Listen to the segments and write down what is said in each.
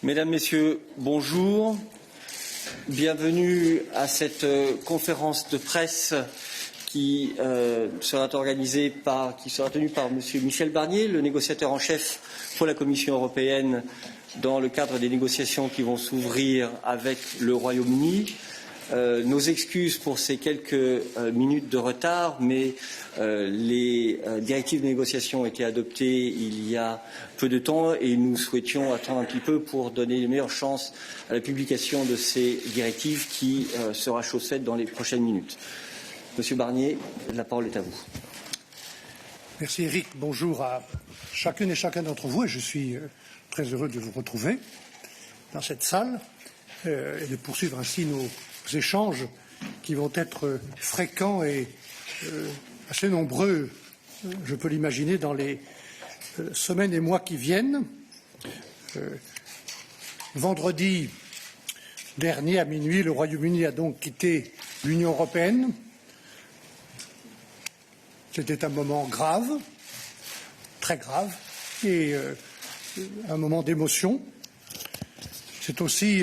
Mesdames, Messieurs, bonjour. Bienvenue à cette conférence de presse qui sera tenue par M. Michel Barnier, le négociateur en chef pour la Commission européenne dans le cadre des négociations qui vont s'ouvrir avec le Royaume-Uni. Nos excuses pour ces quelques minutes de retard, mais les directives de négociation ont été adoptées il y a peu de temps et nous souhaitions attendre un petit peu pour donner les meilleures chances à la publication de ces directives qui sera chose faite dans les prochaines minutes. Monsieur Barnier, la parole est à vous. Merci Eric. Bonjour à chacune et chacun d'entre vous et je suis très heureux de vous retrouver dans cette salle et de poursuivre ainsi nos échanges qui vont être fréquents et assez nombreux, je peux l'imaginer, dans les semaines et mois qui viennent. Vendredi dernier à minuit, le Royaume-Uni a donc quitté l'Union européenne. C'était un moment grave, très grave, et un moment d'émotion. C'est aussi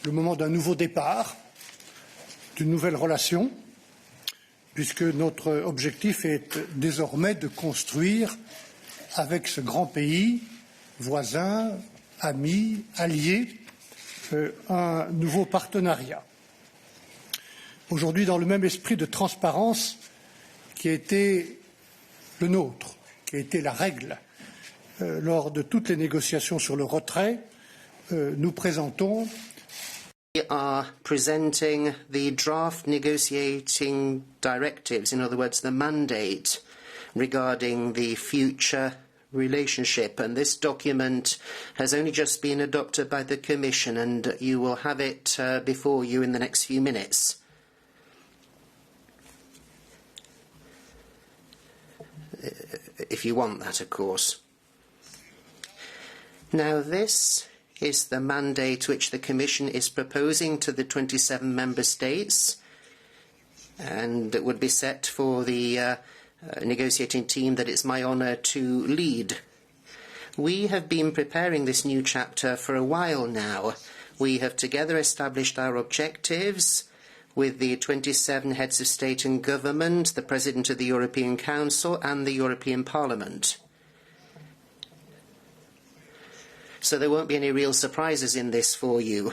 le moment d'un nouveau départ, d'une nouvelle relation, puisque notre objectif est désormais de construire avec ce grand pays, voisin, ami, allié, un nouveau partenariat. Aujourd'hui, dans le même esprit de transparence qui a été le nôtre, qui a été la règle lors de toutes les négociations sur le retrait, nous présentons. We are presenting the draft negotiating directives, in other words, the mandate regarding the future relationship. And this document has only just been adopted by the Commission, and you will have it before you in the next few minutes. If you want that, of course. Now, this is the mandate which the Commission is proposing to the 27 member states, and it would be set for the negotiating team that it's my honour to lead. We have been preparing this new chapter for a while now. We have together established our objectives with the 27 heads of state and government, the President of the European Council and the European Parliament. So there won't be any real surprises in this for you.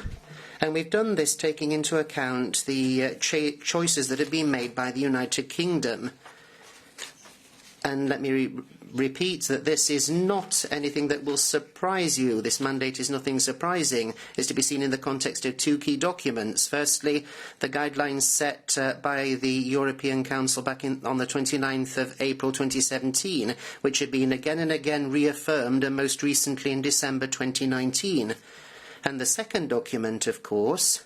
And we've done this taking into account the choices that have been made by the United Kingdom. And let me repeat that this is not anything that will surprise you. This mandate is nothing surprising. It's to be seen in the context of two key documents. Firstly, the guidelines set by the European Council back on the 29th of April 2017, which had been again and again reaffirmed, and most recently in December 2019. And the second document, of course,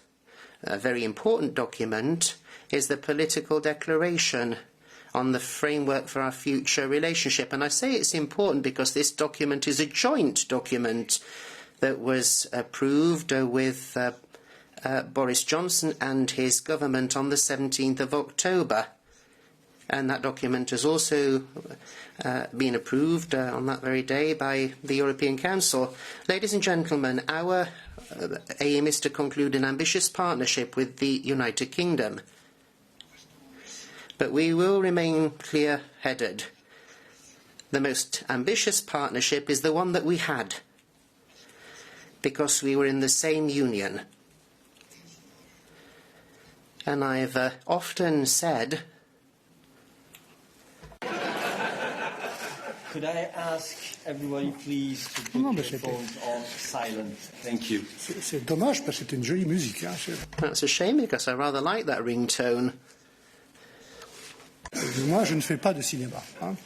a very important document, is the political declaration on the framework for our future relationship. And I say it's important because this document is a joint document that was approved with Boris Johnson and his government on the 17th of October. And that document has also been approved on that very day by the European Council. Ladies and gentlemen, our aim is to conclude an ambitious partnership with the United Kingdom. But we will remain clear-headed. The most ambitious partnership is the one that we had, because we were in the same union. And I've often said... Could I ask everybody, please, to put their phones on silent? Thank you. C'est dommage parce que c'est une jolie musique. Hein. That's a shame because I rather like that ringtone. Moi, je ne fais pas de cinéma. Hein.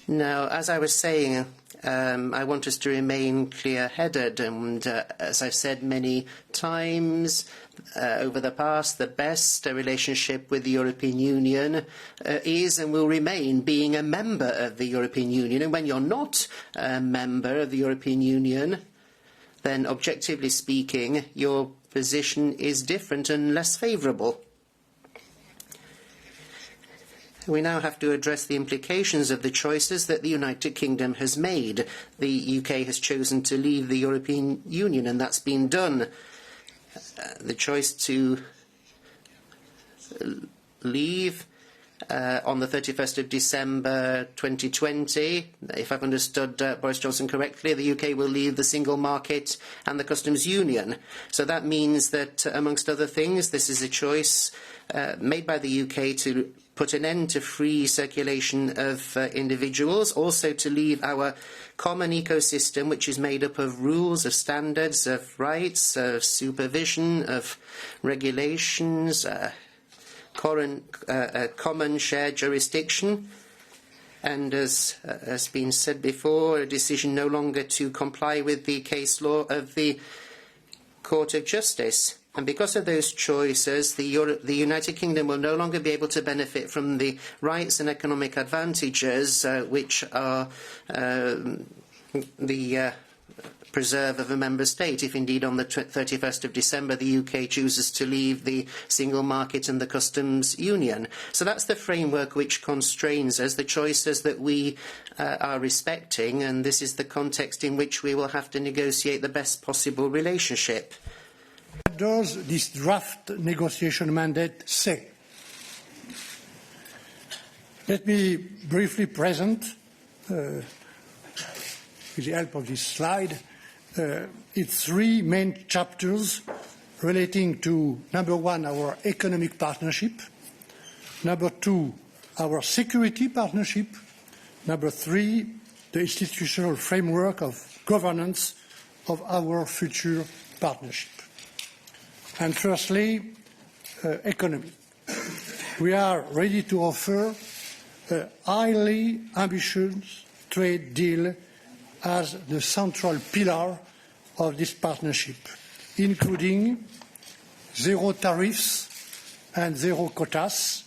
Now, as I was saying, I want us to remain clear-headed, and as I've said many times over the past, the best relationship with the European Union is and will remain being a member of the European Union. And when you're not a member of the European Union, then objectively speaking, your position is different and less favourable. we now have to address the implications of the choices that the United Kingdom has made. The UK has chosen to leave the European Union, and that's been done. The choice to leave on the 31st of December 2020, if I've understood Boris Johnson correctly, the UK will leave the single market and the customs union. So that means that, amongst other things, this is a choice made by the UK to put an end to free circulation of individuals, also to leave our common ecosystem, which is made up of rules, of standards, of rights, of supervision, of regulations, common shared jurisdiction, and as has been said before, a decision no longer to comply with the case law of the Court of Justice. And because of those choices, the United Kingdom will no longer be able to benefit from the rights and economic advantages which are the preserve of a member state, if indeed on the 31st of December the UK chooses to leave the single market and the customs union. So that's the framework which constrains us, the choices that we are respecting, and this is the context in which we will have to negotiate the best possible relationship. What does this draft negotiation mandate say? Let me briefly present, with the help of this slide, its three main chapters relating to, number one, our economic partnership, number two, our security partnership, number three, the institutional framework of governance of our future partnership. And firstly, economy. We are ready to offer a highly ambitious trade deal as the central pillar of this partnership, including zero tariffs and zero quotas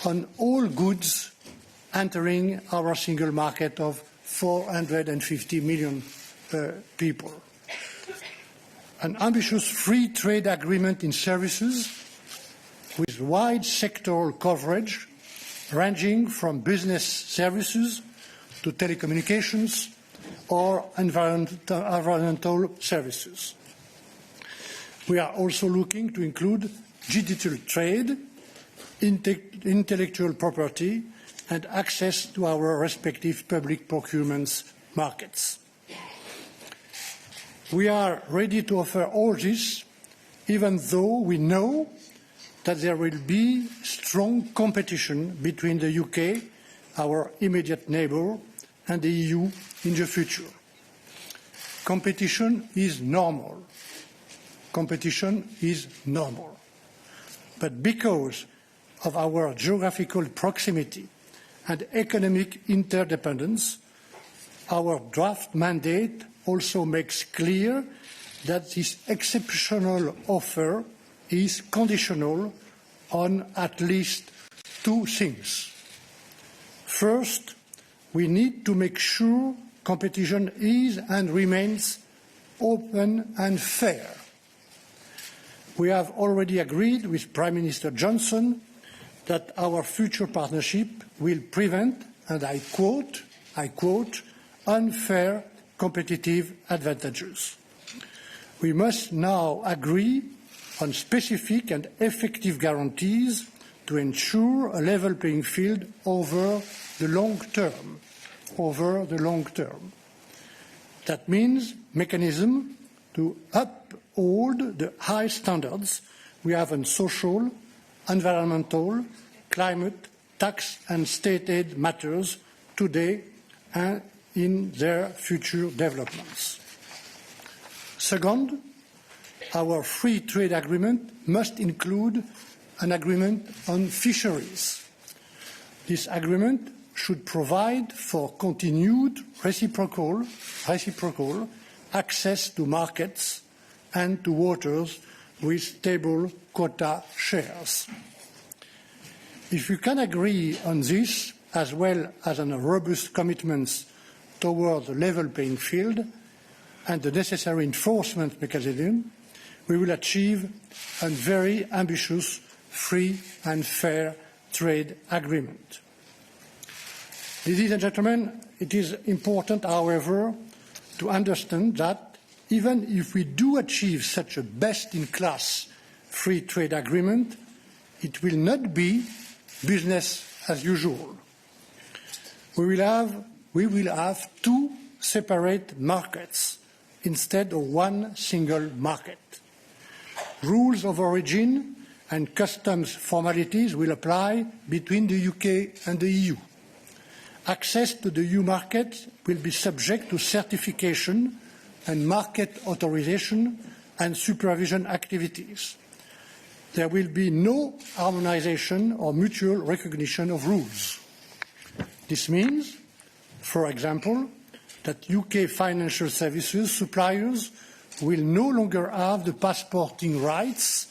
on all goods entering our single market of 450 million people. An ambitious free trade agreement in services with wide sectoral coverage ranging from business services to telecommunications or environmental services. We are also looking to include digital trade, intellectual property, and access to our respective public procurement markets. We are ready to offer all this, even though we know that there will be strong competition between the UK, our immediate neighbour, and the EU in the future. Competition is normal. Competition is normal. But because of our geographical proximity and economic interdependence, our draft mandate also makes clear that this exceptional offer is conditional on at least two things. First, we need to make sure competition is and remains open and fair. We have already agreed with Prime Minister Johnson that our future partnership will prevent, and I quote, unfair competitive advantages. We must now agree on specific and effective guarantees to ensure a level playing field over the long term. That means mechanism to uphold the high standards we have on social, environmental, climate, tax and state aid matters today and in their future developments. Second, our free trade agreement must include an agreement on fisheries. This agreement should provide for continued reciprocal access to markets and to waters with stable quota shares. If we can agree on this, as well as on robust commitments towards a level playing field and the necessary enforcement mechanism, we will achieve a very ambitious, free and fair trade agreement. Ladies and gentlemen, it is important, however, to understand that even if we do achieve such a best-in-class free trade agreement, it will not be business as usual. We will have two separate markets instead of one single market. Rules of origin and customs formalities will apply between the UK and the EU. Access to the EU market will be subject to certification and market authorization and supervision activities. There will be no harmonisation or mutual recognition of rules. This means, for example, that UK financial services suppliers will no longer have the passporting rights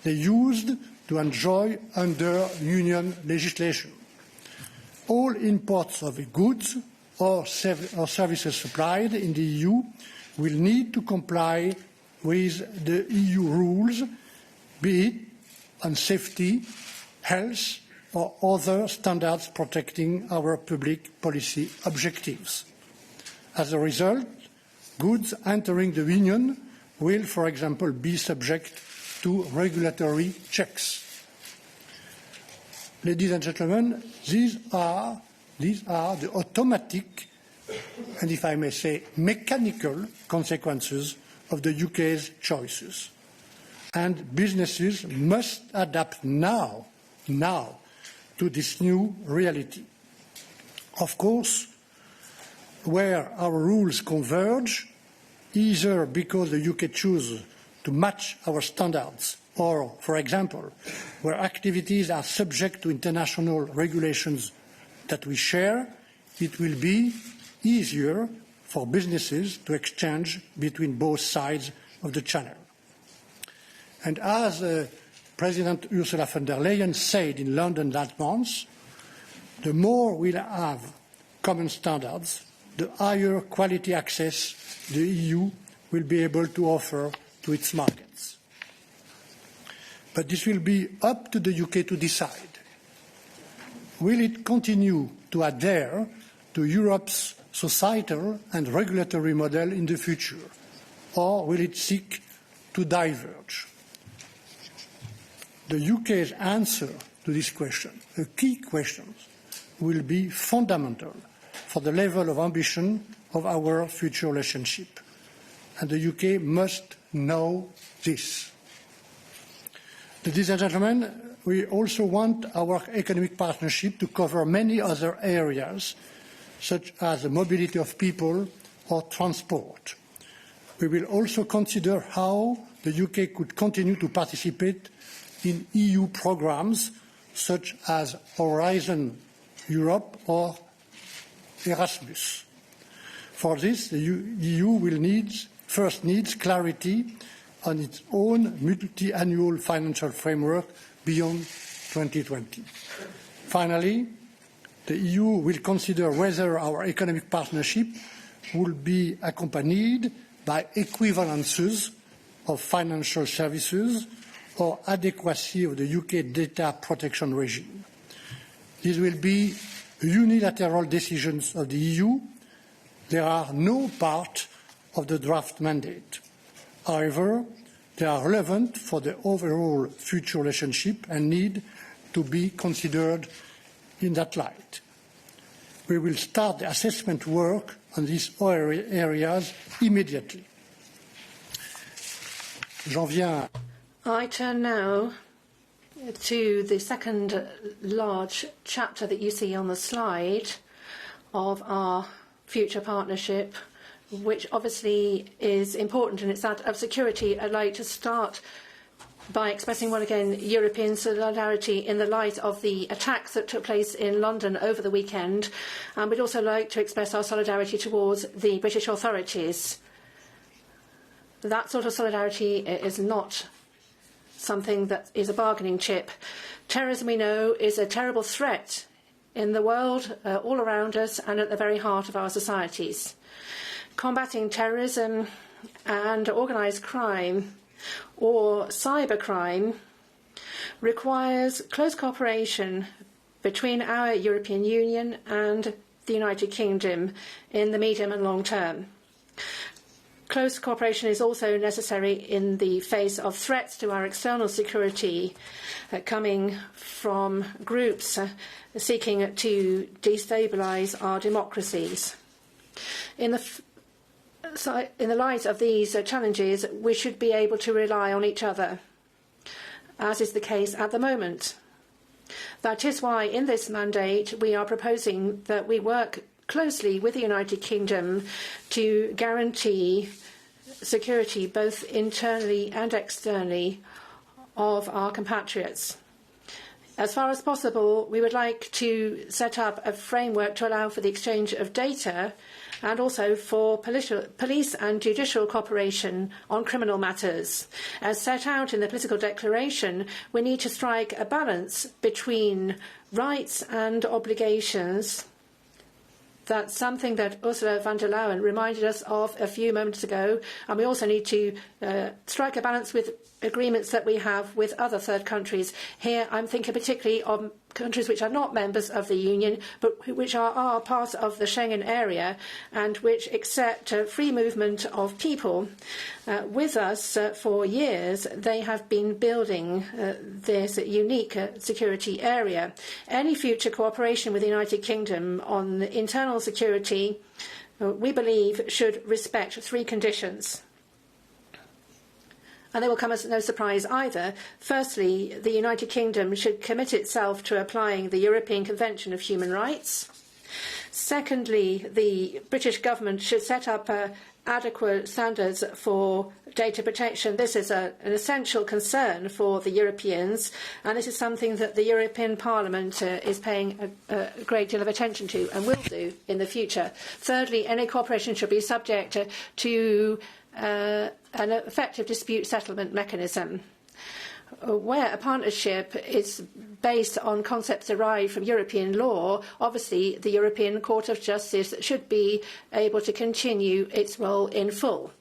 they used to enjoy under union legislation. All imports of goods or services supplied in the EU will need to comply with the EU rules, be it on safety, health, or other standards protecting our public policy objectives. As a result, goods entering the Union will, for example, be subject to regulatory checks. Ladies and gentlemen, these are the automatic and, if I may say, mechanical consequences of the UK's choices. And businesses must adapt now to this new reality. Of course, where our rules converge, either because the UK chooses to match our standards or, for example, where activities are subject to international regulations that we share, it will be easier for businesses to exchange between both sides of the channel. And as President Ursula von der Leyen said in London last month, the more we have common standards, the higher quality access the EU will be able to offer to its markets. But this will be up to the UK to decide. Will it continue to adhere to Europe's societal and regulatory model in the future, or will it seek to diverge? The UK's answer to this question, a key question, will be fundamental for the level of ambition of our future relationship. And the UK must know this. Ladies and gentlemen, we also want our economic partnership to cover many other areas, such as the mobility of people or transport. We will also consider how the UK could continue to participate in EU programmes such as Horizon Europe or Erasmus. For this, the EU will first needs clarity on its own multi-annual financial framework beyond 2020. Finally, the EU will consider whether our economic partnership will be accompanied by equivalences of financial services or adequacy of the UK data protection regime. These will be unilateral decisions of the EU. They are no part of the draft mandate. However, they are relevant for the overall future relationship and need to be considered in that light. We will start the assessment work on these areas immediately. I turn now to the second large chapter that you see on the slide of our future partnership, which obviously is important, and it's that of security. I'd like to start by expressing once again European solidarity in the light of the attacks that took place in London over the weekend. And we'd also like to express our solidarity towards the British authorities. That sort of solidarity is not something that is a bargaining chip. Terrorism, we know, is a terrible threat in the world, all around us, and at the very heart of our societies. Combating terrorism and organised crime or cybercrime requires close cooperation between our European Union and the United Kingdom in the medium and long term. Close cooperation is also necessary in the face of threats to our external security coming from groups seeking to destabilise our democracies. In the light of these challenges, we should be able to rely on each other, as is the case at the moment. That is why in this mandate we are proposing that we work closely with the United Kingdom to guarantee security both internally and externally of our compatriots. As far as possible, we would like to set up a framework to allow for the exchange of data and also for police and judicial cooperation on criminal matters. As set out in the political declaration, we need to strike a balance between rights and obligations. That's something that Ursula von der Leyen reminded us of a few moments ago, and we also need to strike a balance with agreements that we have with other third countries. Here I'm thinking particularly of countries which are not members of the Union, but which are part of the Schengen area and which accept free movement of people. With us for years, they have been building this unique security area. Any future cooperation with the United Kingdom on internal security, we believe, should respect three conditions. And they will come as no surprise either. Firstly, the United Kingdom should commit itself to applying the European Convention of Human Rights. Secondly, the British government should set up adequate standards for data protection. This is an essential concern for the Europeans, and this is something that the European Parliament is paying a great deal of attention to and will do in the future. Thirdly, any cooperation should be subject to an effective dispute settlement mechanism. Where a partnership is based on concepts derived from European law, obviously the European Court of Justice should be able to continue its role in full.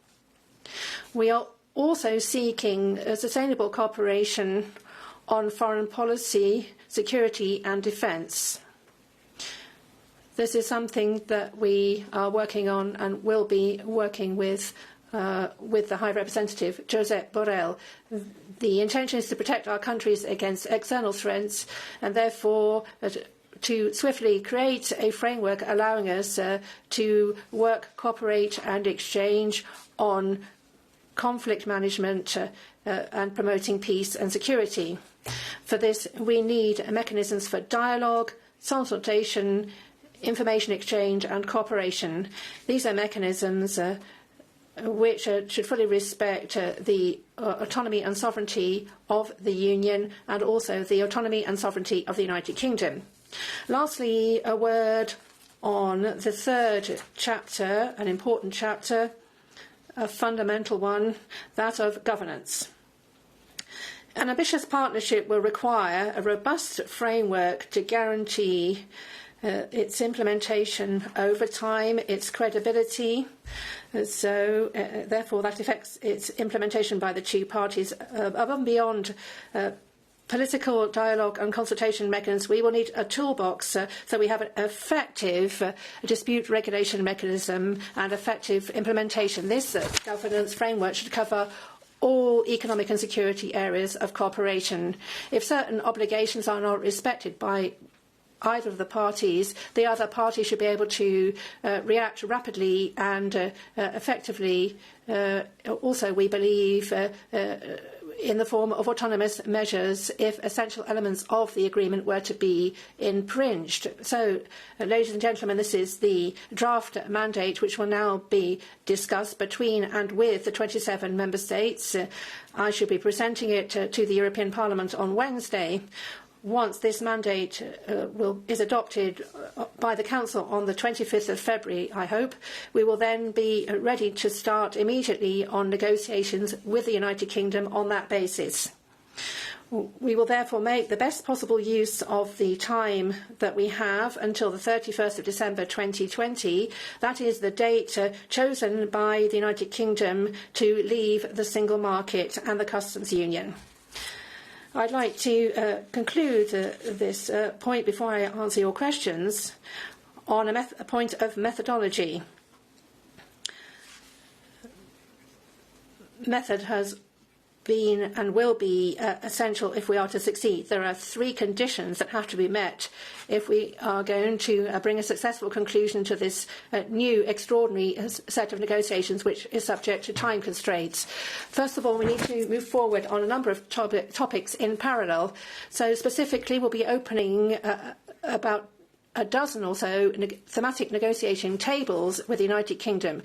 We are also seeking a sustainable cooperation on foreign policy, security and defence. This is something that we are working on and will be working with the High Representative, Josep Borrell. The intention is to protect our countries against external threats and therefore to swiftly create a framework allowing us to work, cooperate and exchange on conflict management and promoting peace and security. For this, we need mechanisms for dialogue, consultation, information exchange and cooperation. These are mechanisms which should fully respect the autonomy and sovereignty of the Union and also the autonomy and sovereignty of the United Kingdom. Lastly, a word on the third chapter, an important chapter, a fundamental one, that of governance. An ambitious partnership will require a robust framework to guarantee its implementation over time, its credibility. So, therefore, that affects its implementation by the two parties. Above and beyond political dialogue and consultation mechanisms, we will need a toolbox so we have an effective dispute regulation mechanism and effective implementation. This governance framework should cover all economic and security areas of cooperation. If certain obligations are not respected by either of the parties, the other party should be able to react rapidly and effectively. Also, we believe in the form of autonomous measures if essential elements of the agreement were to be infringed. So, ladies and gentlemen, this is the draft mandate which will now be discussed between and with the 27 member states. I should be presenting it to the European Parliament on Wednesday. Once this mandate is adopted by the Council on the 25th of February, I hope, we will then be ready to start immediately on negotiations with the United Kingdom on that basis. We will therefore make the best possible use of the time that we have until the 31st of December 2020. That is the date chosen by the United Kingdom to leave the single market and the customs union. I'd like to conclude this point before I answer your questions on a point of methodology. Method has been and will be essential if we are to succeed. There are 3 conditions that have to be met if we are going to bring a successful conclusion to this new extraordinary set of negotiations, which is subject to time constraints. First of all, we need to move forward on a number of topics in parallel. So specifically, we'll be opening about a dozen or so thematic negotiation tables with the United Kingdom.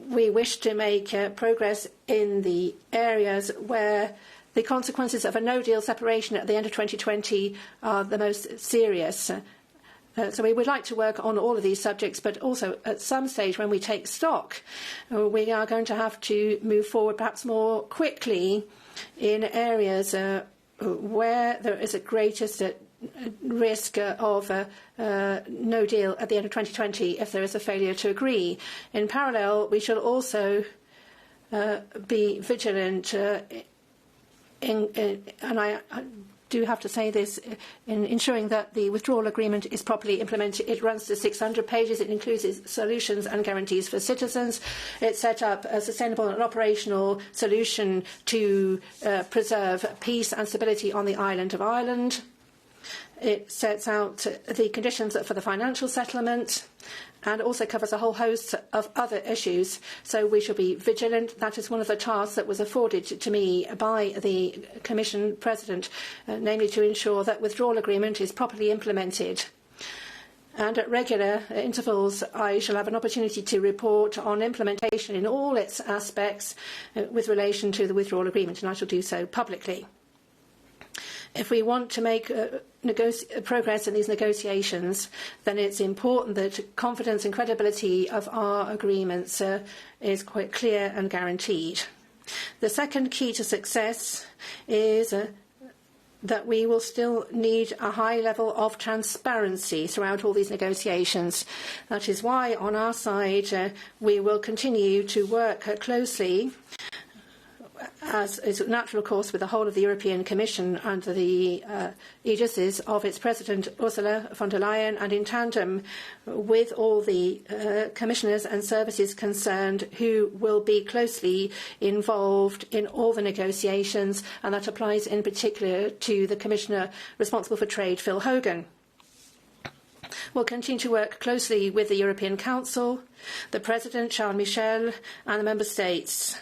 We wish to make progress in the areas where the consequences of a no-deal separation at the end of 2020 are the most serious. So we would like to work on all of these subjects, but also at some stage when we take stock, we are going to have to move forward perhaps more quickly in areas where there is a greatest risk of no deal at the end of 2020 if there is a failure to agree. In parallel, we shall also be vigilant and I do have to say this, in ensuring that the withdrawal agreement is properly implemented. It runs to 600 pages. It includes solutions and guarantees for citizens. It set up a sustainable and operational solution to preserve peace and stability on the island of Ireland. It sets out the conditions for the financial settlement and also covers a whole host of other issues. So we shall be vigilant. That is one of the tasks that was afforded to me by the Commission President, namely to ensure that withdrawal agreement is properly implemented. And at regular intervals, I shall have an opportunity to report on implementation in all its aspects with relation to the withdrawal agreement, and I shall do so publicly. If we want to make progress in these negotiations, then it's important that confidence and credibility of our agreements is quite clear and guaranteed. The second key to success is that we will still need a high level of transparency throughout all these negotiations. That is why, on our side, we will continue to work closely, as is natural, of course, with the whole of the European Commission under the aegis of its President Ursula von der Leyen, and in tandem with all the commissioners and services concerned who will be closely involved in all the negotiations, and that applies in particular to the Commissioner responsible for Trade, Phil Hogan. We'll continue to work closely with the European Council, the President, Charles Michel, and the Member States,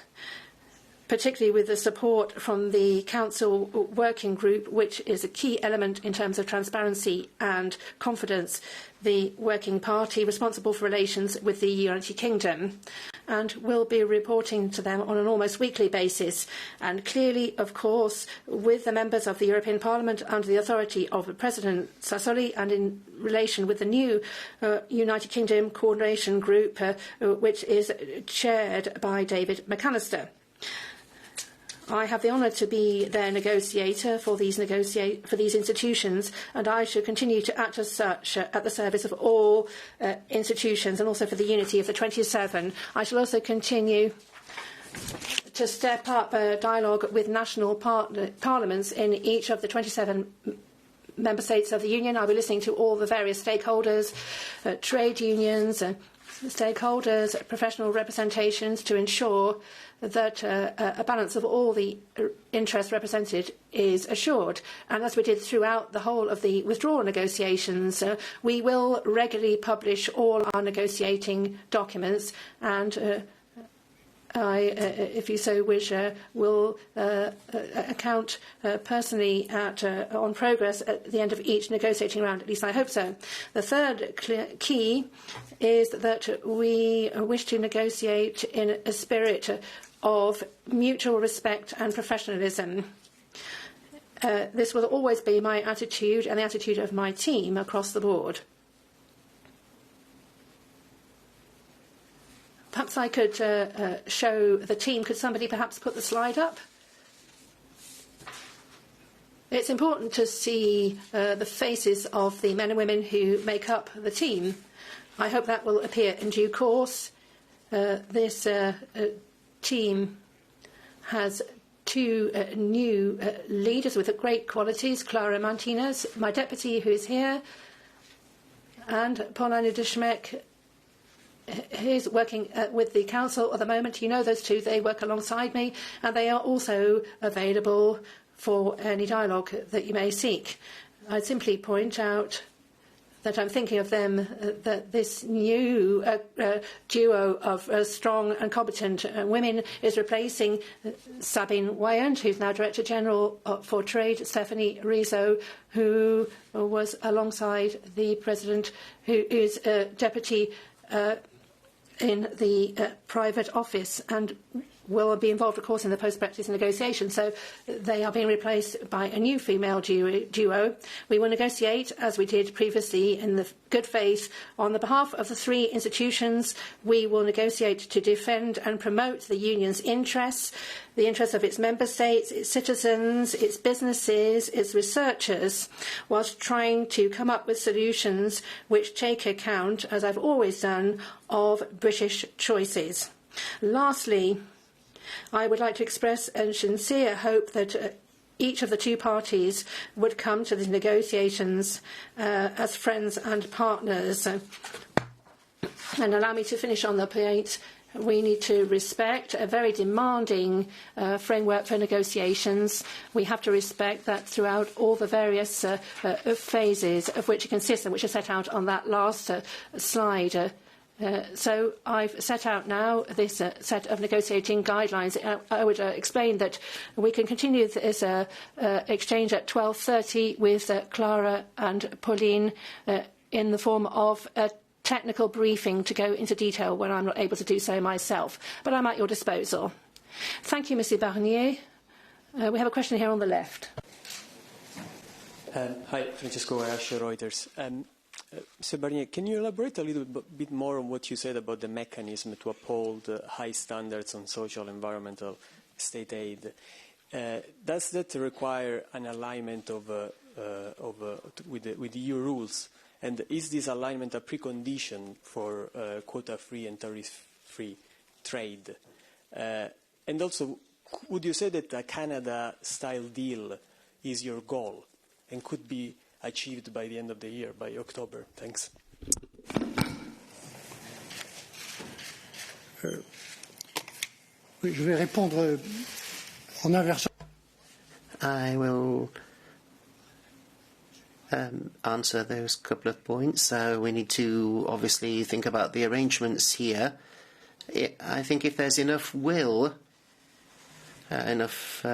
particularly with the support from the Council Working Group, which is a key element in terms of transparency and confidence, the Working Party responsible for relations with the United Kingdom, and will be reporting to them on an almost weekly basis. And clearly, of course, with the members of the European Parliament under the authority of President Sassoli, and in relation with the new United Kingdom Coordination Group, which is chaired by David McAllister. I have the honour to be their negotiator for these institutions, and I shall continue to act as such at the service of all institutions and also for the unity of the 27. I shall also continue to step up dialogue with national parliaments in each of the 27 member states of the Union. I'll be listening to all the various stakeholders, trade unions, stakeholders, professional representations, to ensure that a balance of all the interests represented is assured. And as we did throughout the whole of the withdrawal negotiations, we will regularly publish all our negotiating documents, and I, if you so wish, will account personally on progress at the end of each negotiating round. At least I hope so. The third key is that we wish to negotiate in a spirit of mutual respect and professionalism. This will always be my attitude and the attitude of my team across the board. Perhaps I could show the team. Could somebody perhaps put the slide up? It's important to see the faces of the men and women who make up the team. I hope that will appear in due course. This team has two new leaders with great qualities, Clara Martinez, my deputy who is here, and Paulina de Schmeck, who's working with the council at the moment. You know those two, they work alongside me, and they are also available for any dialogue that you may seek. I'd simply point out that I'm thinking of them, that this new duo of strong and competent women is replacing Sabine Weyand, who's now Director General for Trade, Stephanie Rizzo, who was alongside the President, who is Deputy in the private office and will be involved, of course, in the post-Brexit negotiations. So they are being replaced by a new female duo. We will negotiate, as we did previously, in the good faith on the behalf of the three institutions. We will negotiate to defend and promote the union's interests, the interests of its member states, its citizens, its businesses, its researchers, whilst trying to come up with solutions which take account, as I've always done, of British choices. Lastly, I would like to express a sincere hope that each of the two parties would come to the negotiations as friends and partners. And allow me to finish on the point. We need to respect a very demanding framework for negotiations. We have to respect that throughout all the various phases of which it consists and which are set out on that last slide. So I've set out now this set of negotiating guidelines. I would explain that we can continue this exchange at 12:30 with Clara and Pauline in the form of a technical briefing to go into detail when I'm not able to do so myself. But I'm at your disposal. Thank you, Michel Barnier. We have a question here on the left. Hi, Francesco Arascio, Reuters. Mr. Barnier, can you elaborate a little bit more on what you said about the mechanism to uphold high standards on social, environmental, state aid? Does that require an alignment with the EU rules? And is this alignment a precondition for quota-free and tariff-free trade? And also, would you say that a Canada-style deal is your goal and could be achieved by the end of the year, by October? Thanks. Oui, je vais répondre en inversant. I will answer those couple of points. We need to obviously think about the arrangements here. I think if there's enough will, enough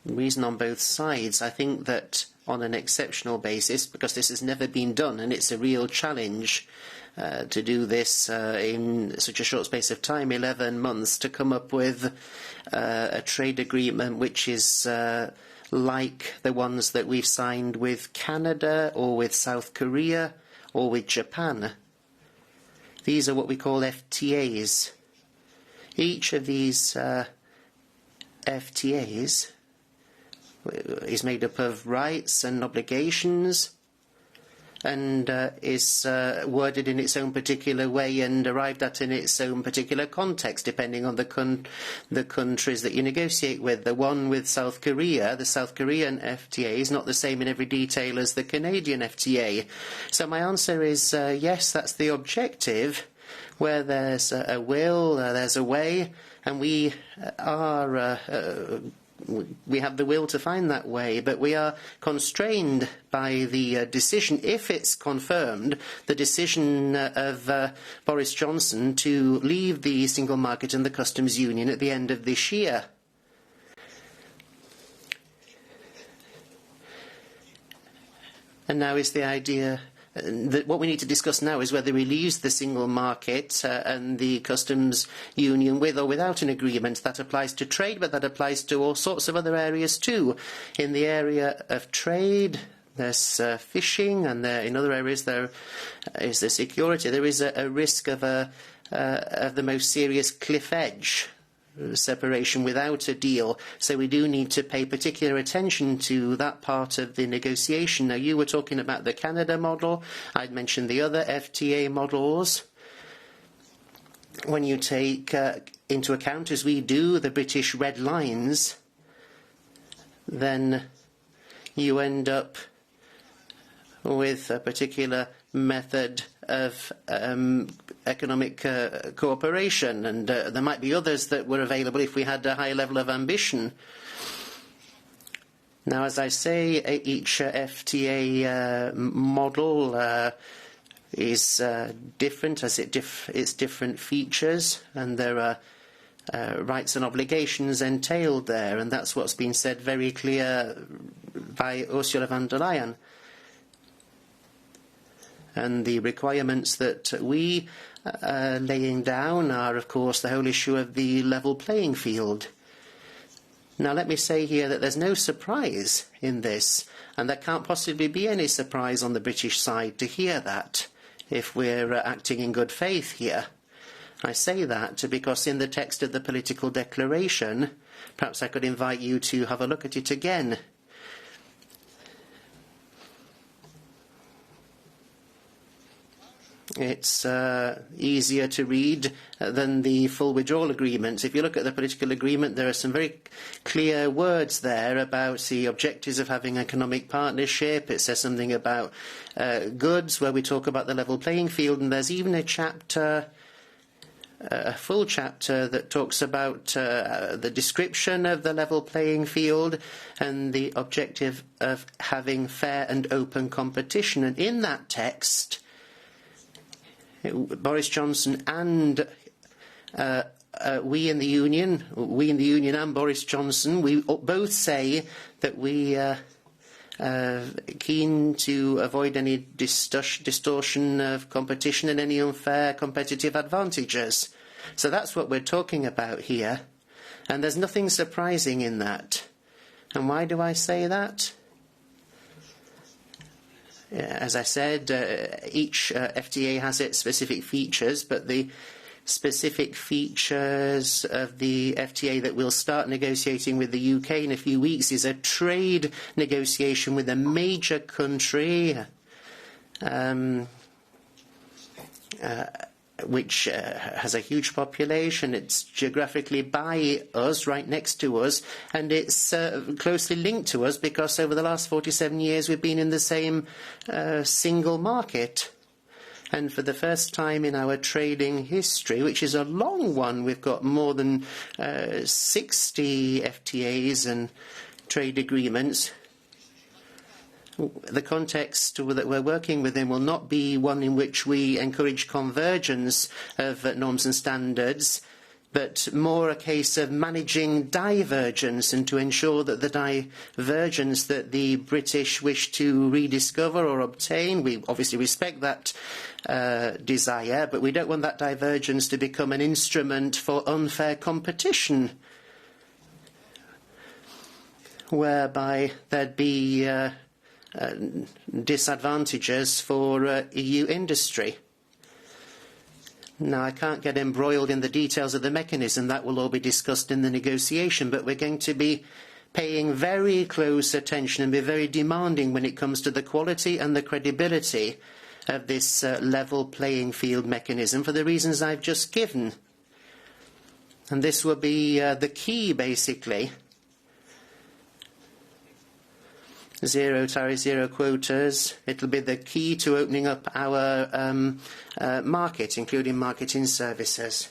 reason on both sides, I think that on an exceptional basis, because this has never been done and it's a real challenge to do this in such a short space of time, 11 months, to come up with a trade agreement which is like the ones that we've signed with Canada or with South Korea or with Japan. These are what we call FTAs. Each of these FTAs is made up of rights and obligations and is worded in its own particular way and arrived at in its own particular context, depending on the countries that you negotiate with. The one with South Korea, the South Korean FTA, is not the same in every detail as the Canadian FTA. So my answer is yes, that's the objective. Where there's a will, there's a way, and we are... we have the will to find that way, but we are constrained by the decision, if it's confirmed, the decision of Boris Johnson to leave the single market and the customs union at the end of this year. And now is the idea... what we need to discuss now is whether we leave the single market and the customs union with or without an agreement. That applies to trade, but that applies to all sorts of other areas too. In the area of trade, there's fishing, and in other areas there is the security. There is a risk of the most serious cliff edge separation without a deal, so we do need to pay particular attention to that part of the negotiation. Now, you were talking about the Canada model. I'd mentioned the other FTA models. When you take into account, as we do, the British red lines, then you end up with a particular method of economic cooperation, and there might be others that were available if we had a higher level of ambition. Now, as I say, each FTA model is different, as its different features, and there are rights and obligations entailed there, and that's what's been said very clear by Ursula von der Leyen. And the requirements that we are laying down are, of course, the whole issue of the level playing field. Now, let me say here that there's no surprise in this, and there can't possibly be any surprise on the British side to hear that, if we're acting in good faith here. I say that because in the text of the political declaration, perhaps I could invite you to have a look at it again. It's easier to read than the full withdrawal agreement. If you look at the political agreement, there are some very clear words there about the objectives of having economic partnership. It says something about goods, where we talk about the level playing field, and there's even a chapter, a full chapter, that talks about the description of the level playing field and the objective of having fair and open competition. And in that text, Boris Johnson and we in the Union and Boris Johnson, we both say that we are keen to avoid any distortion of competition and any unfair competitive advantages. So that's what we're talking about here. And there's nothing surprising in that. And why do I say that? As I said, each FTA has its specific features, but the specific features of the FTA that we'll start negotiating with the UK in a few weeks is a trade negotiation with a major country, which has a huge population. It's geographically by us, right next to us, and it's closely linked to us because over the last 47 years we've been in the same single market. And for the first time in our trading history, which is a long one, we've got more than 60 FTAs and trade agreements. The context that we're working within will not be one in which we encourage convergence of norms and standards, but more a case of managing divergence and to ensure that the divergence that the British wish to rediscover or obtain, we obviously respect that desire, but we don't want that divergence to become an instrument for unfair competition, whereby there'd be disadvantages for EU industry. Now, I can't get embroiled in the details of the mechanism. That will all be discussed in the negotiation, but we're going to be paying very close attention and be very demanding when it comes to the quality and the credibility of this level playing field mechanism for the reasons I've just given. And this will be the key, basically. Zero tariff, zero quotas. It'll be the key to opening up our market, including marketing services.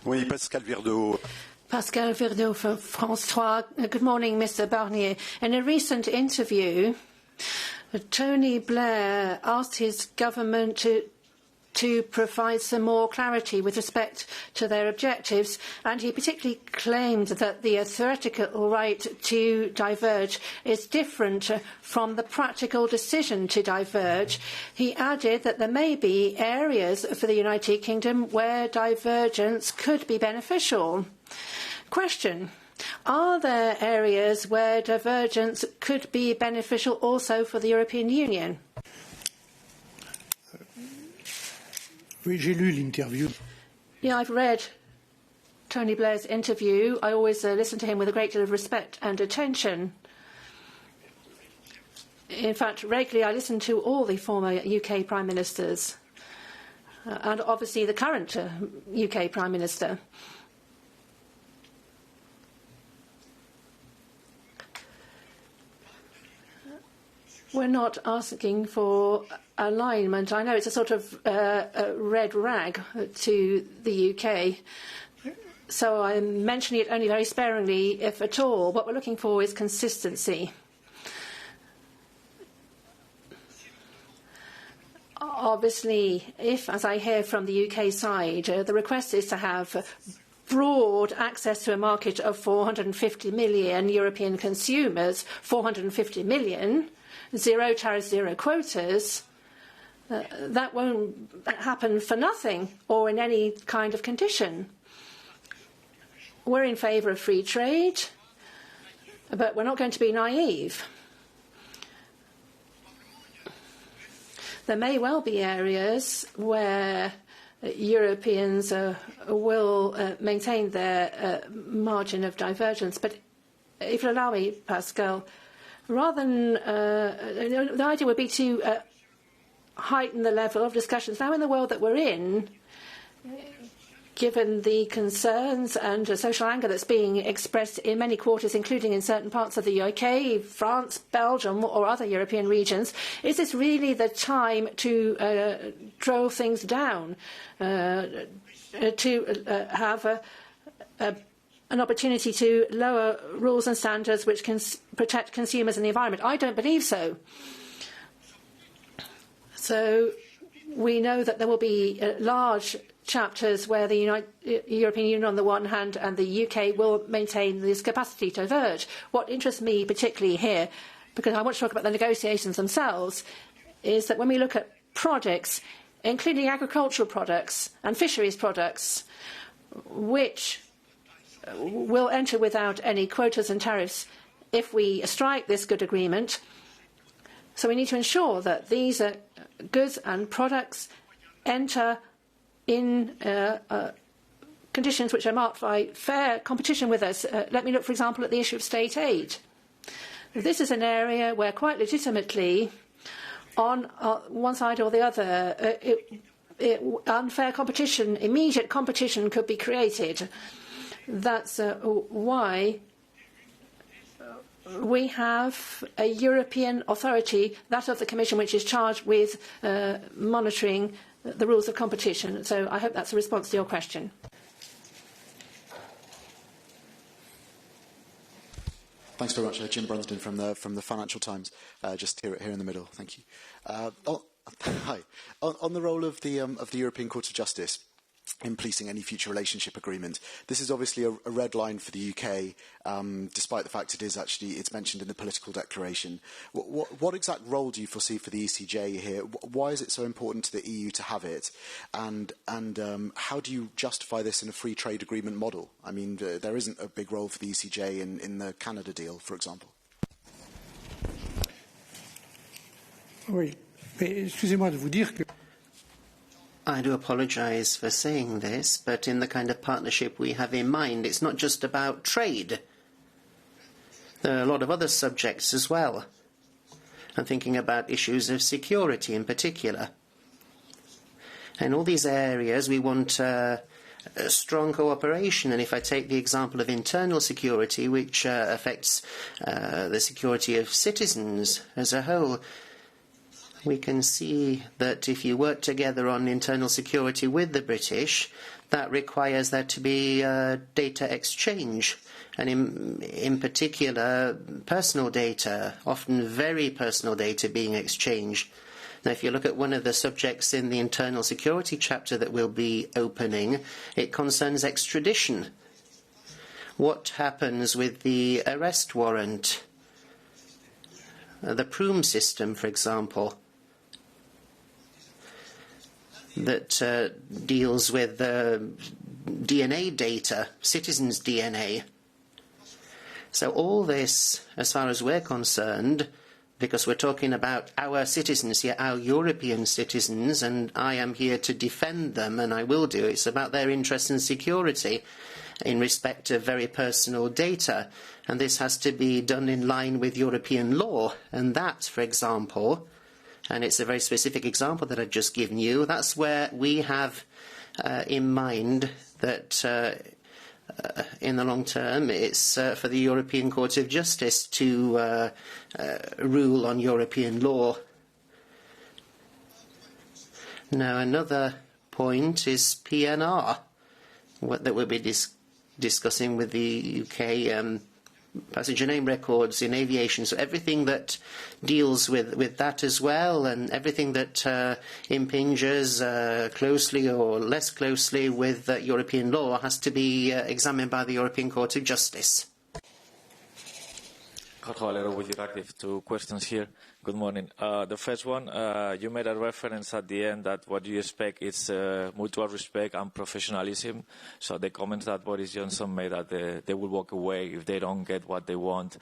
Oui, Pascal Virdeau. Pascal Virdeau from France 3. Good morning, Mr. Barnier. In a recent interview, Tony Blair asked his government to provide some more clarity with respect to their objectives, and he particularly claimed that the theoretical right to diverge is different from the practical decision to diverge. He added that there may be areas for the United Kingdom where divergence could be beneficial. Question: are there areas where divergence could be beneficial also for the European Union? J'ai lu l'interview. Yeah, I've read Tony Blair's interview. I always listen to him with a great deal of respect and attention. In fact, regularly I listen to all the former UK Prime Ministers. and obviously the current UK Prime Minister. We're not asking for alignment. I know it's a sort of a red rag to the UK, so I'm mentioning it only very sparingly, if at all. What we're looking for is consistency. Obviously, if, as I hear from the UK side, the request is to have broad access to a market of 450 million European consumers, 450 million, zero tariffs, zero quotas, that won't happen for nothing or in any kind of condition. We're in favour of free trade, but we're not going to be naive. There may well be areas where Europeans will maintain their margin of divergence, but if you allow me, Pascal, rather than the idea would be to heighten the level of discussions. Now, in the world that we're in, given the concerns and social anger that's being expressed in many quarters, including in certain parts of the UK, France, Belgium, or other European regions, is this really the time to drill things down, to have an opportunity to lower rules and standards which can protect consumers and the environment? I don't believe so. So we know that there will be large chapters where the European Union on the one hand and the UK will maintain this capacity to diverge. What interests me particularly here, because I want to talk about the negotiations themselves, is that when we look at products, including agricultural products and fisheries products, which will enter without any quotas and tariffs if we strike this good agreement. So we need to ensure that these goods and products enter in conditions which are marked by fair competition with us. Let me look, for example, at the issue of state aid. This is an area where quite legitimately, on one side or the other, unfair competition, immediate competition could be created. That's why we have a European authority, that of the Commission, which is charged with monitoring the rules of competition. So I hope that's a response to your question. Thanks very much, Jim Brunsden from the Financial Times. Just here in the middle. Thank you. Hi. On the role of the European Court of Justice in policing any future relationship agreement. This is obviously a red line for the UK, despite the fact it's mentioned in the political declaration. What exact role do you foresee for the ECJ here? Why is it so important to the EU to have it? And how do you justify this in a free trade agreement model? I mean, there isn't a big role for the ECJ in the Canada deal, for example. Oui, mais excusez-moi de vous dire que I do apologise for saying this, but in the kind of partnership we have in mind, it's not just about trade. There are a lot of other subjects as well. I'm thinking about issues of security in particular. In all these areas, we want a strong cooperation, and if I take the example of internal security, which affects the security of citizens as a whole, we can see that if you work together on internal security with the British, that requires there to be data exchange, and in particular personal data, often very personal data being exchanged. Now, if you look at one of the subjects in the internal security chapter that we'll be opening, it concerns extradition. What happens with the arrest warrant? The Prüm system, for example, that deals with DNA data, citizens' DNA. So all this, as far as we're concerned, because we're talking about our citizens here, our European citizens, and I am here to defend them, and I will do. It's about their interests and security in respect of very personal data. And this has to be done in line with European law. And that, for example, and it's a very specific example that I've just given you. That's where we have in mind that in the long term it's for the European Court of Justice to rule on European law. Now, another point is PNR, that we'll be discussing with the UK passenger name records in aviation. So everything that deals with that as well, and everything that impinges closely or less closely with European law has to be examined by the European Court of Justice. With regard to two questions here. Good morning. The first one, you made a reference at the end that what you expect is mutual respect and professionalism. So the comments that Boris Johnson made that they will walk away if they don't get what they want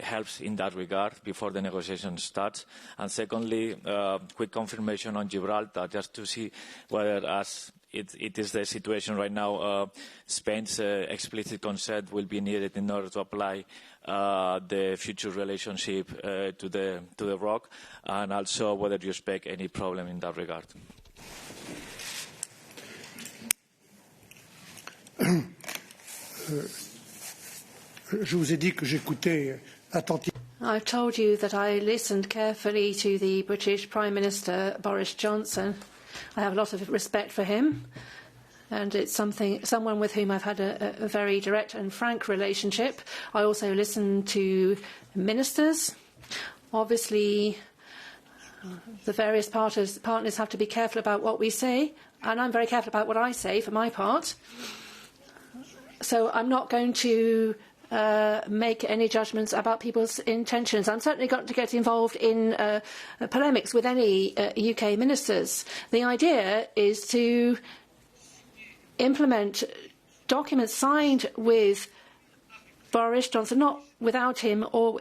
helps in that regard before the negotiation starts. And secondly, quick confirmation on Gibraltar, just to see whether, as it is the situation right now, Spain's explicit consent will be needed in order to apply the future relationship to the ROC, and also whether you expect any problem in that regard. Je vous ai dit que j'écoutais attentivement. I've told you that I listened carefully to the British Prime Minister Boris Johnson. I have a lot of respect for him, and it's someone with whom I've had a very direct and frank relationship. I also listen to ministers. Obviously, the various partners have to be careful about what we say, and I'm very careful about what I say for my part. So I'm not going to make any judgments about people's intentions. I'm certainly going to get involved in polemics with any UK ministers. The idea is to implement documents signed with Boris Johnson, not without him or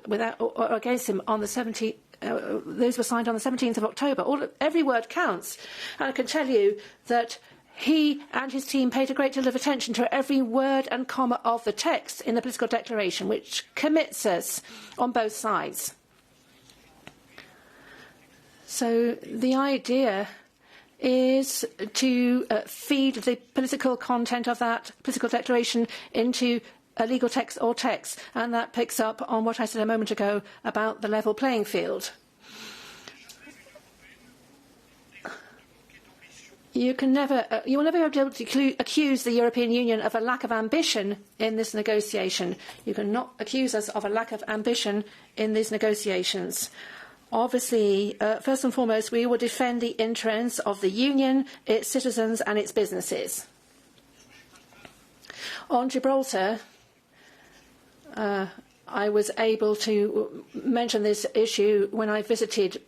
against him on the 17th. Those were signed on the 17th of October. Every word counts. And I can tell you that he and his team paid a great deal of attention to every word and comma of the text in the political declaration, which commits us on both sides. So the idea is to feed the political content of that political declaration into a legal text or text, and that picks up on what I said a moment ago about the level playing field. You will never be able to accuse the European Union of a lack of ambition in this negotiation. You cannot accuse us of a lack of ambition in these negotiations. Obviously, first and foremost, we will defend the interests of the Union, its citizens and its businesses. On Gibraltar, I was able to mention this issue when I visited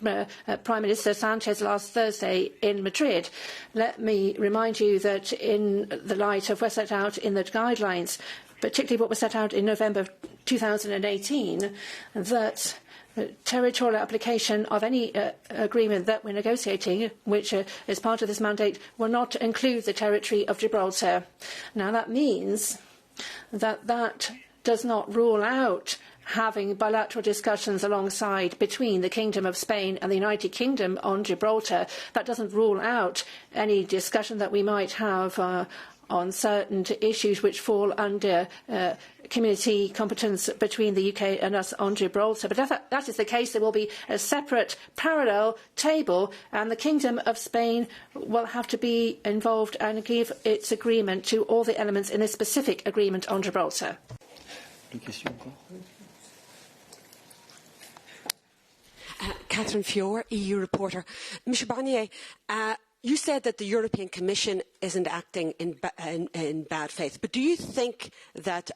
Prime Minister Sanchez last Thursday in Madrid. Let me remind you that in the light of what's set out in the guidelines, particularly what was set out in November 2018, that territorial application of any agreement that we're negotiating, which is part of this mandate, will not include the territory of Gibraltar. Now, that means that does not rule out having bilateral discussions alongside between the Kingdom of Spain and the United Kingdom on Gibraltar. That doesn't rule out any discussion that we might have on certain issues which fall under community competence between the UK and us on Gibraltar. But if that is the case, there will be a separate parallel table, and the Kingdom of Spain will have to be involved and give its agreement to all the elements in this specific agreement on Gibraltar. Catherine Fiore, EU reporter. Michel Barnier, you said that the European Commission isn't acting in bad faith, but do you think that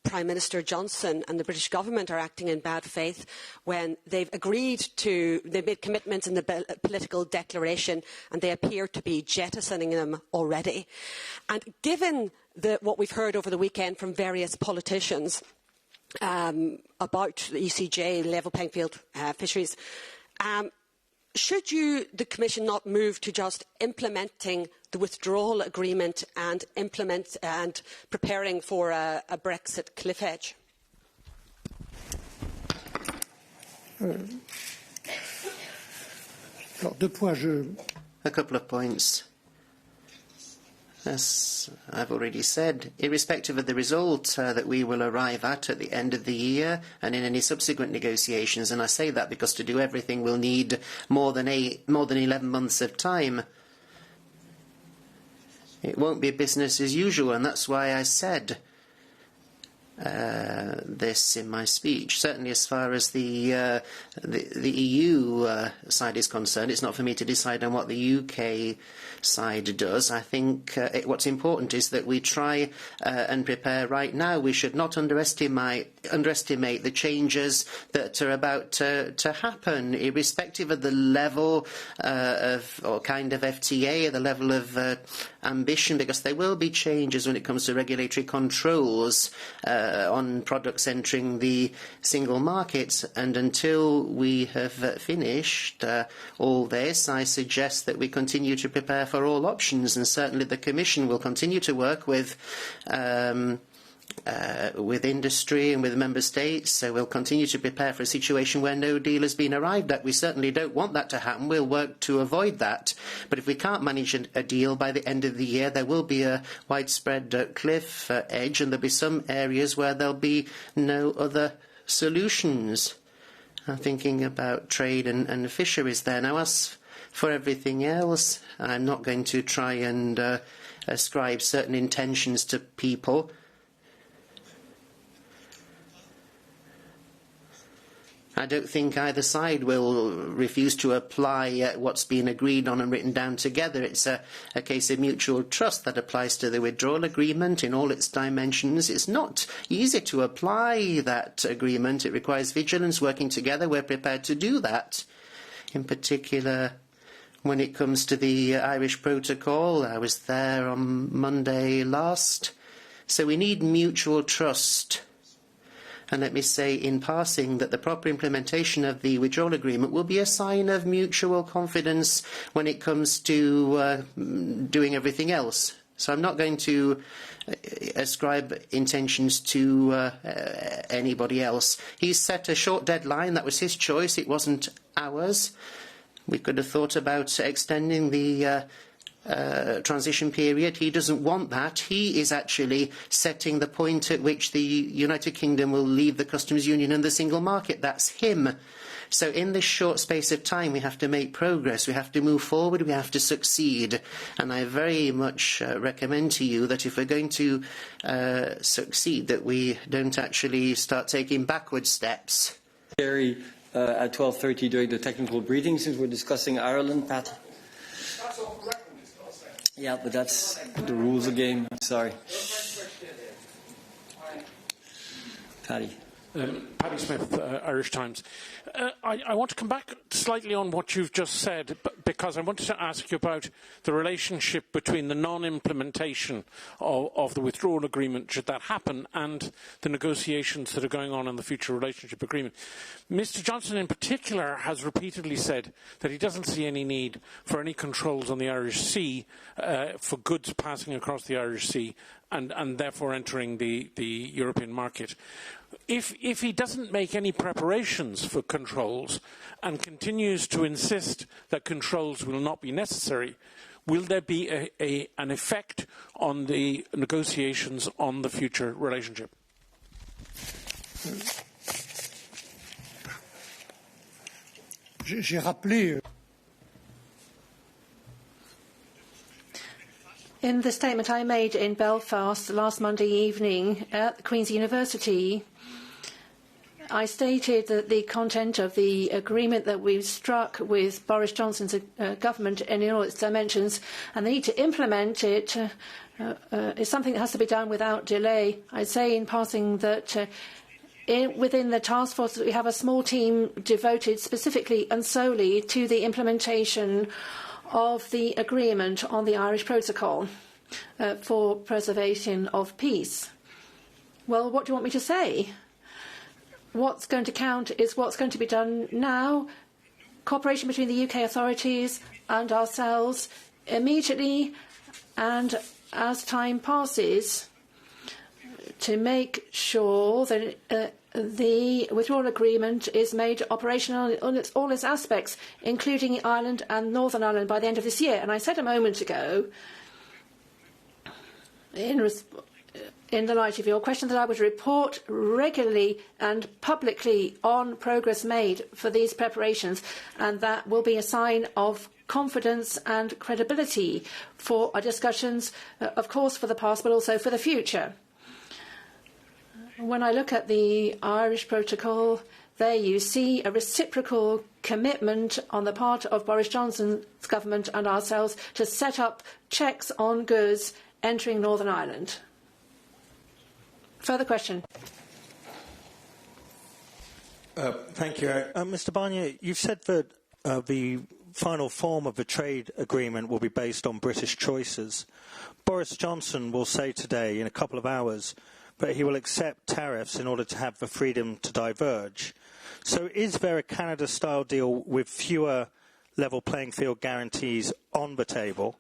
Prime Minister Johnson and the British government are acting in bad faith when they've made commitments in the political declaration and they appear to be jettisoning them already? And given what we've heard over the weekend from various politicians about the ECJ, level playing field fisheries, should the Commission not move to just implementing the withdrawal agreement and preparing for a Brexit cliff edge? Alors, 2 points. A couple of points. As I've already said, irrespective of the result that we will arrive at the end of the year and in any subsequent negotiations, and I say that because to do everything we'll need more than 11 months of time. It won't be business as usual, and that's why I said this in my speech. Certainly as far as the EU side is concerned, it's not for me to decide on what the UK side does. I think what's important is that we try and prepare right now. We should not underestimate the changes that are about to happen, irrespective of the level or kind of FTA, the level of ambition, because there will be changes when it comes to regulatory controls on products entering the single market. And until we have finished all this, I suggest that we continue to prepare for all options, and certainly the Commission will continue to work with industry and with member states, so we'll continue to prepare for a situation where no deal has been arrived at. We certainly don't want that to happen. We'll work to avoid that. But if we can't manage a deal by the end of the year, there will be a widespread cliff edge, and there'll be some areas where there'll be no other solutions. I'm thinking about trade and fisheries there. Now, as for everything else, I'm not going to try and ascribe certain intentions to people. I don't think either side will refuse to apply what's been agreed on and written down together. It's a case of mutual trust that applies to the withdrawal agreement in all its dimensions. It's not easy to apply that agreement. It requires vigilance, working together. We're prepared to do that. In particular, when it comes to the Irish Protocol, I was there on Monday last. So we need mutual trust. And let me say in passing that the proper implementation of the withdrawal agreement will be a sign of mutual confidence when it comes to doing everything else. So I'm not going to ascribe intentions to anybody else. He's set a short deadline. That was his choice. It wasn't ours. We could have thought about extending the transition period. He doesn't want that. He is actually setting the point at which the United Kingdom will leave the customs union and the single market. That's him. So in this short space of time, we have to make progress. We have to move forward. We have to succeed. And I very much recommend to you that if we're going to succeed, that we don't actually start taking backward steps. At 12:30 during the technical briefing, since we're discussing Ireland, Pat. Yeah, but that's the rules of the game. Sorry. Paddy. Paddy Smith, Irish Times. I want to come back slightly on what you've just said, because I wanted to ask you about the relationship between the non-implementation of the withdrawal agreement, should that happen, and the negotiations that are going on in the future relationship agreement. Mr Johnson in particular has repeatedly said that he doesn't see any need for any controls on the Irish Sea for goods passing across the Irish Sea and therefore entering the European market. If he doesn't make any preparations for controls and continues to insist that controls will not be necessary, will there be an effect on the negotiations on the future relationship? J'ai rappelé. In the statement I made in Belfast last Monday evening at Queen's University, I stated that the content of the agreement that we've struck with Boris Johnson's government in all its dimensions and the need to implement it is something that has to be done without delay. I'd say in passing that within the task force we have a small team devoted specifically and solely to the implementation of the agreement on the Irish Protocol for preservation of peace. Well, what do you want me to say? What's going to count is what's going to be done now, cooperation between the UK authorities and ourselves immediately and as time passes to make sure that the withdrawal agreement is made operational in all its aspects, including Ireland and Northern Ireland, by the end of this year. And I said a moment ago, in the light of your question, that I would report regularly and publicly on progress made for these preparations, and that will be a sign of confidence and credibility for our discussions, of course, for the past, but also for the future. When I look at the Irish protocol, there you see a reciprocal commitment on the part of Boris Johnson's government and ourselves to set up checks on goods entering Northern Ireland. Further question. Thank you. Mr. Barnier, you've said that the final form of the trade agreement will be based on British choices. Boris Johnson will say today, in a couple of hours, that he will accept tariffs in order to have the freedom to diverge. So is there a Canada-style deal with fewer level playing field guarantees on the table?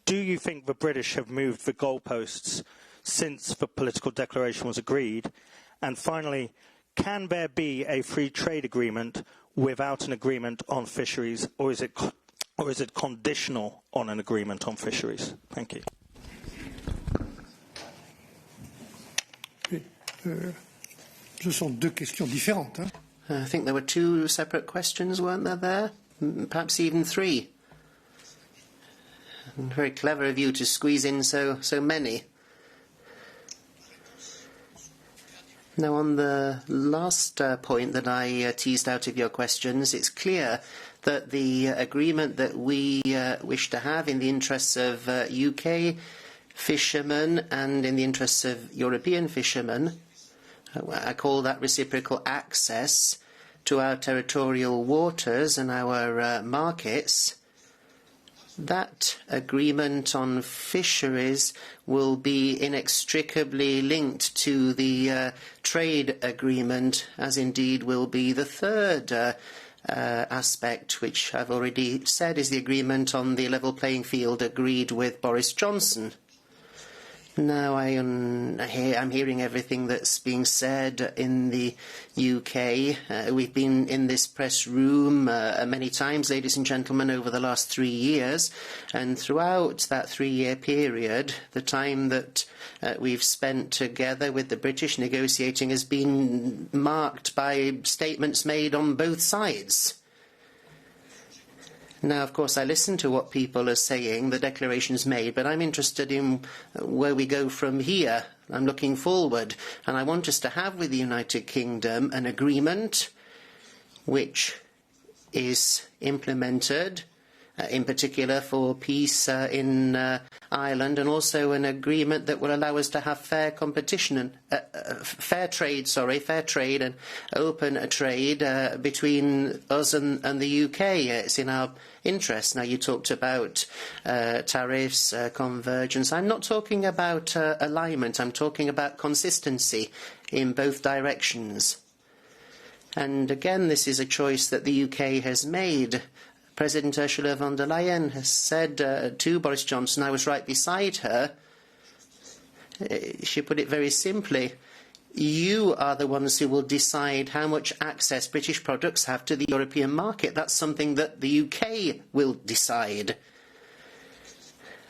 Do you think the British have moved the goalposts since the political declaration was agreed? And finally, can there be a free trade agreement without an agreement on fisheries, or is it conditional on an agreement on fisheries? Thank you. Ce sont deux questions différentes. Hein? I think there were two separate questions, weren't there? Perhaps even three. Very clever of you to squeeze in so many. Now, on the last point that I teased out of your questions, it's clear that the agreement that we wish to have in the interests of UK fishermen and in the interests of European fishermen, I call that reciprocal access to our territorial waters and our markets. That agreement on fisheries will be inextricably linked to the trade agreement, as indeed will be the third aspect, which I've already said is the agreement on the level playing field agreed with Boris Johnson. Now I'm hearing everything that's being said in the UK. We've been in this press room many times, ladies and gentlemen, over the last 3 years. And throughout that 3-year period, the time that we've spent together with the British negotiating has been marked by statements made on both sides. Now, of course, I listen to what people are saying, the declarations made, but I'm interested in where we go from here. I'm looking forward, and I want us to have with the United Kingdom an agreement which is implemented, in particular for peace in Ireland, and also an agreement that will allow us to have fair competition and fair trade and open trade between us and the UK. It's in our interest. Now, you talked about tariffs, convergence. I'm not talking about alignment. I'm talking about consistency in both directions. And again, this is a choice that the UK has made. President Ursula von der Leyen has said to Boris Johnson, I was right beside her, she put it very simply, you are the ones who will decide how much access British products have to the European market. That's something that the UK will decide.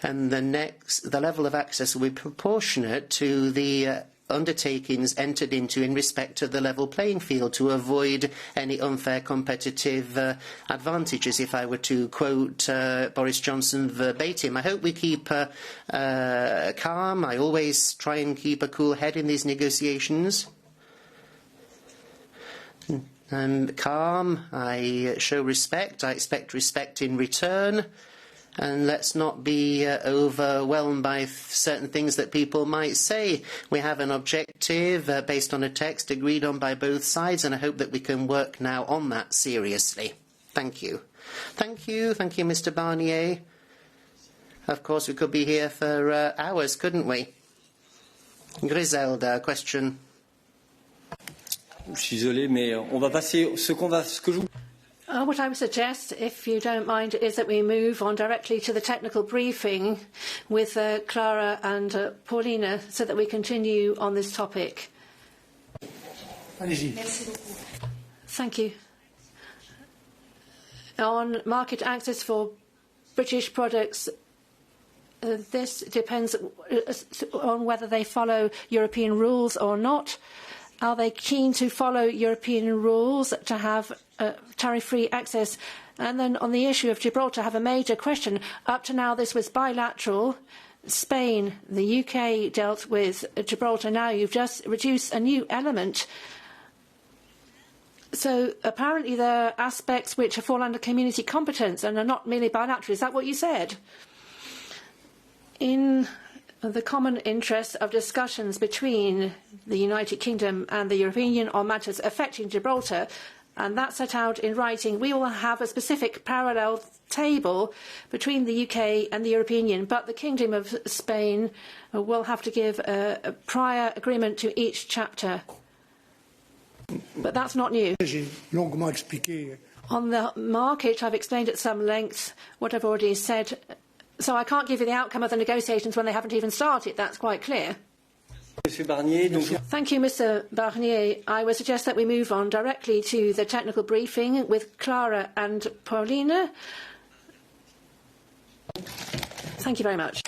And the level of access will be proportionate to the undertakings entered into in respect of the level playing field to avoid any unfair competitive advantages, if I were to quote Boris Johnson verbatim. I hope we keep calm. I always try and keep a cool head in these negotiations. I'm calm. I show respect. I expect respect in return. And let's not be overwhelmed by certain things that people might say. We have an objective based on a text agreed on by both sides, and I hope that we can work now on that seriously. Thank you. Thank you. Thank you, Mr. Barnier. Of course, we could be here for hours, couldn't we? Griselda, question. Je suis désolé, mais on va passer ce que je vous... What I would suggest, if you don't mind, is that we move on directly to the technical briefing with Clara and Paulina so that we continue on this topic. Allez-y. Thank you. On market access for British products, this depends on whether they follow European rules or not. Are they keen to follow European rules to have tariff-free access? And then on the issue of Gibraltar, I have a major question. Up to now, this was bilateral. Spain, the UK dealt with Gibraltar. Now you've just reduced a new element. So apparently there are aspects which fall under community competence and are not merely bilateral. Is that what you said? In the common interest of discussions between the United Kingdom and the European Union on matters affecting Gibraltar, and that's set out in writing, we will have a specific parallel table between the UK and the European Union, but the Kingdom of Spain will have to give a prior agreement to each chapter. But that's not new. J'ai longuement expliqué. On the market, I've explained at some length what I've already said, so I can't give you the outcome of the negotiations when they haven't even started. That's quite clear. Monsieur Barnier, donc... Thank you, Mr. Barnier. I would suggest that we move on directly to the technical briefing with Clara and Paulina. Thank you very much.